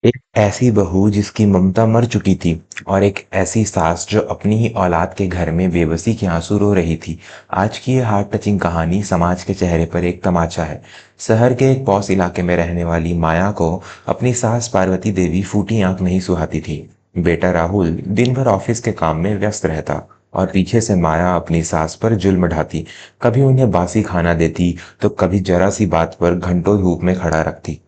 एक ऐसी बहू जिसकी ममता मर चुकी थी और एक ऐसी सास जो अपनी ही औलाद के घर में बेबसी के आंसू रो रही थी। आज की ये हार्ट टचिंग कहानी समाज के चेहरे पर एक तमाचा है। शहर के एक पॉश इलाके में रहने वाली माया को अपनी सास पार्वती देवी फूटी आंख नहीं सुहाती थी। बेटा राहुल दिन भर ऑफिस के काम में व्यस्त रहता और पीछे से माया अपनी सास पर जुल्म ढाती। कभी उन्हें बासी खाना देती तो कभी जरा सी बात पर घंटों धूप में खड़ा रखती।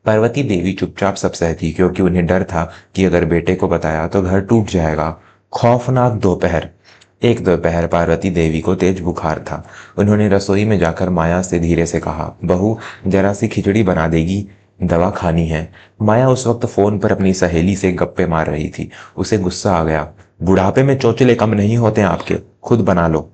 पार्वती देवी चुपचाप सब सहती क्योंकि उन्हें डर था कि अगर बेटे को बताया तो घर टूट जाएगा। खौफनाक दोपहर। एक दोपहर पार्वती देवी को तेज बुखार था। उन्होंने रसोई में जाकर माया से धीरे से कहा, बहू जरा सी खिचड़ी बना देगी, दवा खानी है। माया उस वक्त फोन पर अपनी सहेली से गप्पे मार रही थी। उसे गुस्सा आ गया। बुढ़ापे में चौचले कम नहीं होते आपके, खुद बना लो।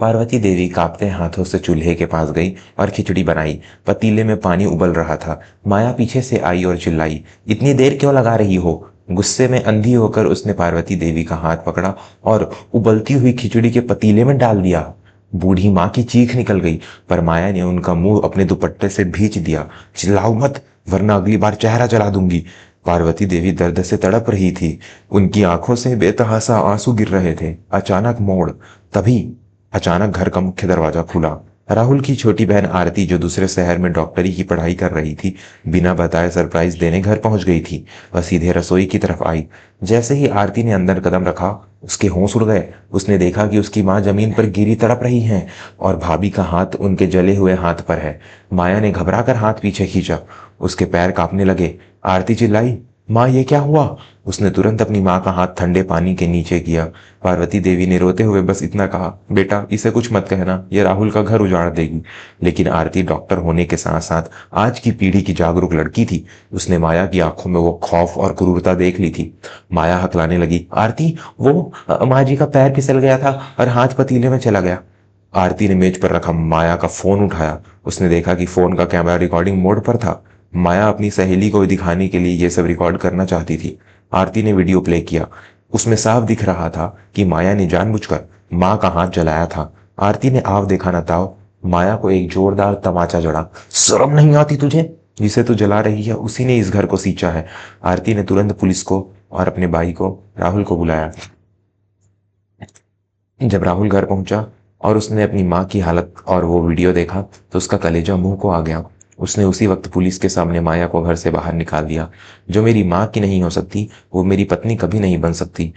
पार्वती देवी कांपते हाथों से चूल्हे के पास गई और खिचड़ी बनाई। पतीले में पानी उबल रहा था। माया पीछे से आई और चिल्लाई, इतनी देर क्यों लगा रही हो? गुस्से में अंधी होकर उसने पार्वती देवी का हाथ पकड़ा और उबलती हुई खिचड़ी के पतीले में डाल दिया। बूढ़ी माँ की चीख निकल गई, पर माया ने उनका मुंह अपने दुपट्टे से भींच दिया। चिल्लाओ मत, वरना अगली बार चेहरा जला दूंगी। पार्वती देवी दर्द से तड़प रही थी। उनकी आंखों से बेतहासा आंसू गिर रहे थे। अचानक मोड़। तभी अचानक घर का मुख्य दरवाजा खुला। राहुल की छोटी बहन आरती, जो दूसरे शहर में डॉक्टरी की पढ़ाई कर रही थी, बिना बताए सरप्राइज देने घर पहुंच गई थी। वह सीधे रसोई की तरफ आई। जैसे ही आरती ने अंदर कदम रखा, उसके होश उड़ गए। उसने देखा कि उसकी माँ जमीन पर गिरी तड़प रही हैं और भाभी का हाथ उनके जले हुए हाथ पर है। माया ने घबराकर हाथ पीछे खींचा। उसके पैर कांपने लगे। आरती चिल्लाई, माँ ये क्या हुआ? उसने तुरंत अपनी माँ का हाथ ठंडे पानी के नीचे किया। पार्वती देवी ने रोते हुए बस इतना कहा, बेटा इसे कुछ मत कहना, ये राहुल का घर उजाड़ देगी। लेकिन आरती डॉक्टर होने के साथ साथ आज की पीढ़ी की जागरूक लड़की थी। उसने माया की आंखों में वो खौफ और क्रूरता देख ली थी। माया हकलाने लगी, आरती वो माँ जी का पैर फिसल गया था और हाथ पतीले में चला गया। आरती ने मेज पर रखा माया का फोन उठाया। उसने देखा कि फोन का कैमरा रिकॉर्डिंग मोड पर था। माया अपनी सहेली को दिखाने के लिए ये सब रिकॉर्ड करना चाहती थी। आरती ने वीडियो प्ले किया। उसमें साफ दिख रहा था कि माया ने जानबूझकर माँ का हाथ जलाया था। आरती ने आव देखा न ताव, माया को एक जोरदार तमाचा जड़ा। शर्म नहीं आती तुझे? जिसे तू जला रही है उसी ने इस घर को सींचा है। आरती ने तुरंत पुलिस को और अपने भाई को राहुल को बुलाया। जब राहुल घर पहुंचा और उसने अपनी माँ की हालत और वो वीडियो देखा तो उसका कलेजा मुंह को आ गया। उसने उसी वक्त पुलिस के सामने माया को घर से बाहर निकाल दिया। जो मेरी माँ की नहीं हो सकती वो मेरी पत्नी कभी नहीं बन सकती।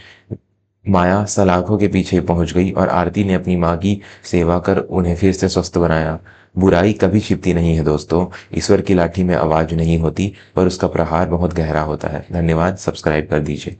माया सलाखों के पीछे पहुंच गई और आरती ने अपनी माँ की सेवा कर उन्हें फिर से स्वस्थ बनाया। बुराई कभी छिपती नहीं है दोस्तों। ईश्वर की लाठी में आवाज नहीं होती, पर उसका प्रहार बहुत गहरा होता है। धन्यवाद, सब्सक्राइब कर दीजिए।